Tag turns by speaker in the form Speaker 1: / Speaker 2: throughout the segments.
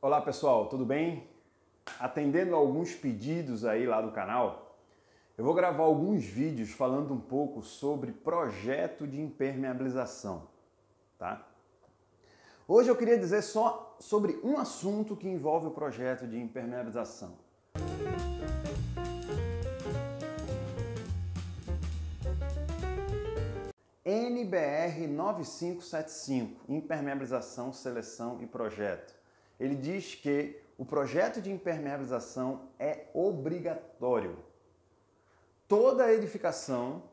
Speaker 1: Olá pessoal, tudo bem? Atendendo a alguns pedidos aí lá do canal, eu vou gravar alguns vídeos falando um pouco sobre projeto de impermeabilização, tá? Hoje eu queria dizer só sobre um assunto que envolve o projeto de impermeabilização. NBR 9575, impermeabilização, seleção e projeto. Ele diz que o projeto de impermeabilização é obrigatório. Toda edificação,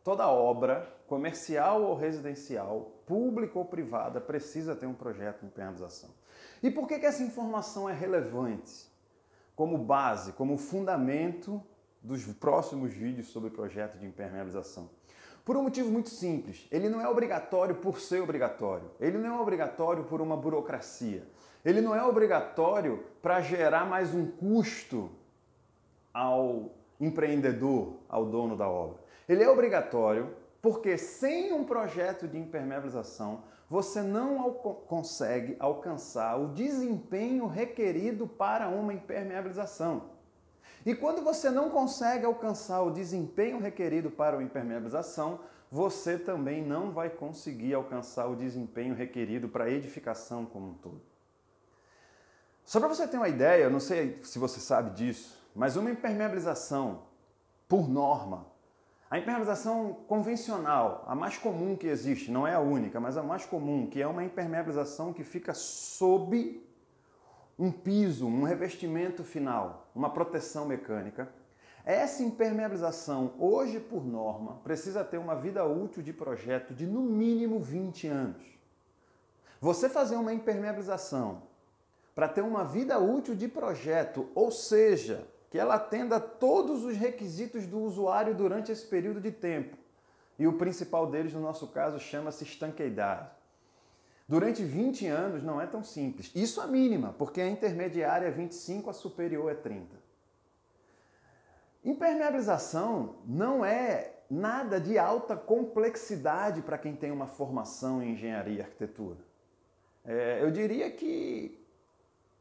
Speaker 1: toda obra, comercial ou residencial, pública ou privada, precisa ter um projeto de impermeabilização. E por que essa informação é relevante? Como base, como fundamento dos próximos vídeos sobre o projeto de impermeabilização. Por um motivo muito simples, ele não é obrigatório por ser obrigatório, ele não é obrigatório por uma burocracia, ele não é obrigatório para gerar mais um custo ao empreendedor, ao dono da obra. Ele é obrigatório porque sem um projeto de impermeabilização você não consegue alcançar o desempenho requerido para uma impermeabilização. E quando você não consegue alcançar o desempenho requerido para uma impermeabilização, você também não vai conseguir alcançar o desempenho requerido para a edificação como um todo. Só para você ter uma ideia, eu não sei se você sabe disso, mas uma impermeabilização, por norma, a impermeabilização convencional, a mais comum que existe, não é a única, mas a mais comum, que é uma impermeabilização que fica sob um piso, um revestimento final, uma proteção mecânica. Essa impermeabilização, hoje por norma, precisa ter uma vida útil de projeto de no mínimo 20 anos. Você fazer uma impermeabilização para ter uma vida útil de projeto, ou seja, que ela atenda a todos os requisitos do usuário durante esse período de tempo, e o principal deles, no nosso caso, chama-se estanqueidade. Durante 20 anos não é tão simples. Isso a mínima, porque a intermediária é 25, a superior é 30. Impermeabilização não é nada de alta complexidade para quem tem uma formação em engenharia e arquitetura. Eu diria que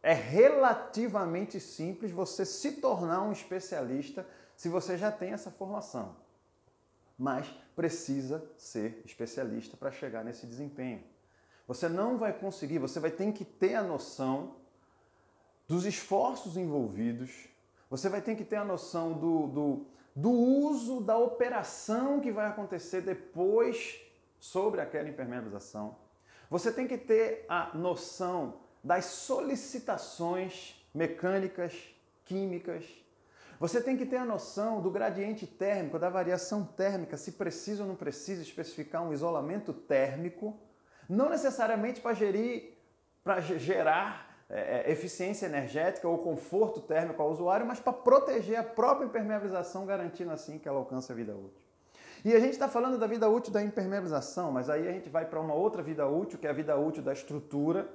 Speaker 1: é relativamente simples você se tornar um especialista se você já tem essa formação. Mas precisa ser especialista para chegar nesse desempenho. Você não vai conseguir, você vai ter que ter a noção dos esforços envolvidos, você vai ter que ter a noção do uso, da operação que vai acontecer depois sobre aquela impermeabilização. Você tem que ter a noção das solicitações mecânicas, químicas. Você tem que ter a noção do gradiente térmico, da variação térmica, se precisa ou não precisa especificar um isolamento térmico, não necessariamente para gerar eficiência energética ou conforto térmico ao usuário, mas para proteger a própria impermeabilização, garantindo assim que ela alcance a vida útil. E a gente está falando da vida útil da impermeabilização, mas aí a gente vai para uma outra vida útil, que é a vida útil da estrutura,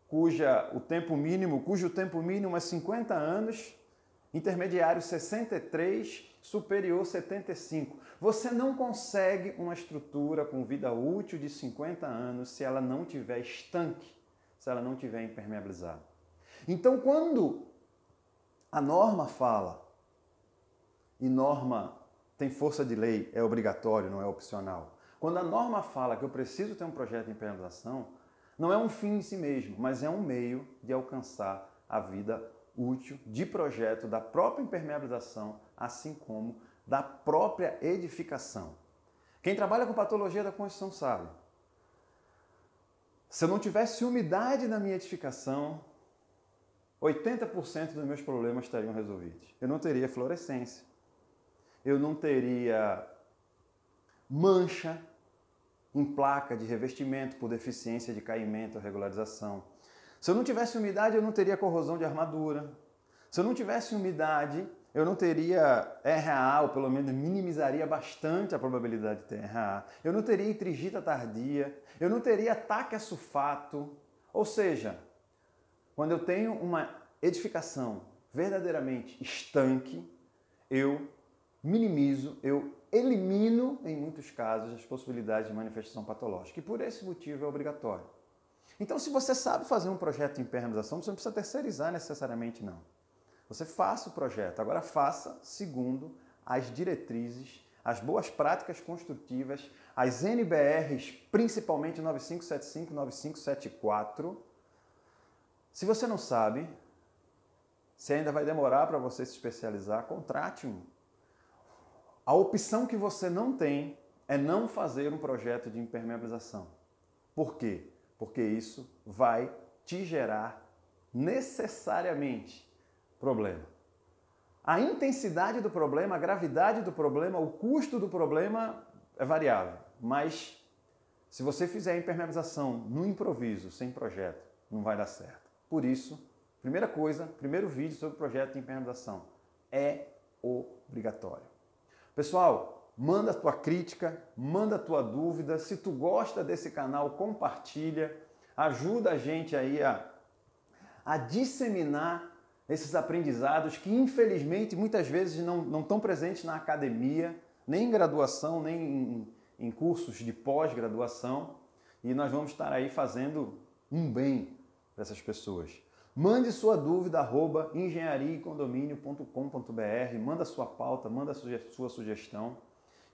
Speaker 1: cujo tempo mínimo é 50 anos, intermediário 63, superior 75. Você não consegue uma estrutura com vida útil de 50 anos se ela não tiver estanque, se ela não tiver impermeabilizada. Então, quando a norma fala, e norma tem força de lei, é obrigatório, não é opcional. Quando a norma fala que eu preciso ter um projeto de impermeabilização, não é um fim em si mesmo, mas é um meio de alcançar a vida útil de projeto da própria impermeabilização, assim como da própria edificação. Quem trabalha com patologia da construção sabe. Se eu não tivesse umidade na minha edificação, 80% dos meus problemas estariam resolvidos. Eu não teria fluorescência, eu não teria mancha em placa de revestimento por deficiência de caimento ou regularização. Se eu não tivesse umidade, eu não teria corrosão de armadura. Se eu não tivesse umidade, eu não teria RAA, ou pelo menos minimizaria bastante a probabilidade de ter RAA. Eu não teria intrigita tardia, eu não teria ataque a sulfato. Ou seja, quando eu tenho uma edificação verdadeiramente estanque, eu minimizo, eu elimino, em muitos casos, as possibilidades de manifestação patológica. E por esse motivo é obrigatório. Então, se você sabe fazer um projeto de impermeabilização, você não precisa terceirizar necessariamente, não. Você faça o projeto, agora faça segundo as diretrizes, as boas práticas construtivas, as NBRs, principalmente 9575 e 9574. Se você não sabe, se ainda vai demorar para você se especializar, contrate um. A opção que você não tem é não fazer um projeto de impermeabilização. Por quê? Porque isso vai te gerar necessariamente problema. A intensidade do problema, a gravidade do problema, o custo do problema é variável, mas se você fizer a impermeabilização no improviso, sem projeto, não vai dar certo. Por isso, primeira coisa, primeiro vídeo sobre o projeto de impermeabilização, é obrigatório. Pessoal, manda a tua crítica, manda a tua dúvida. Se tu gosta desse canal, compartilha, ajuda a gente aí a disseminar esses aprendizados que, infelizmente, muitas vezes não estão presentes na academia, nem em graduação, nem em cursos de pós-graduação. E nós vamos estar aí fazendo um bem para essas pessoas. Mande sua dúvida, @engenhariaecondomínio.com.br, manda sua pauta, manda sua sugestão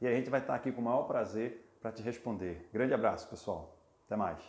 Speaker 1: e a gente vai estar aqui com o maior prazer para te responder. Grande abraço, pessoal. Até mais.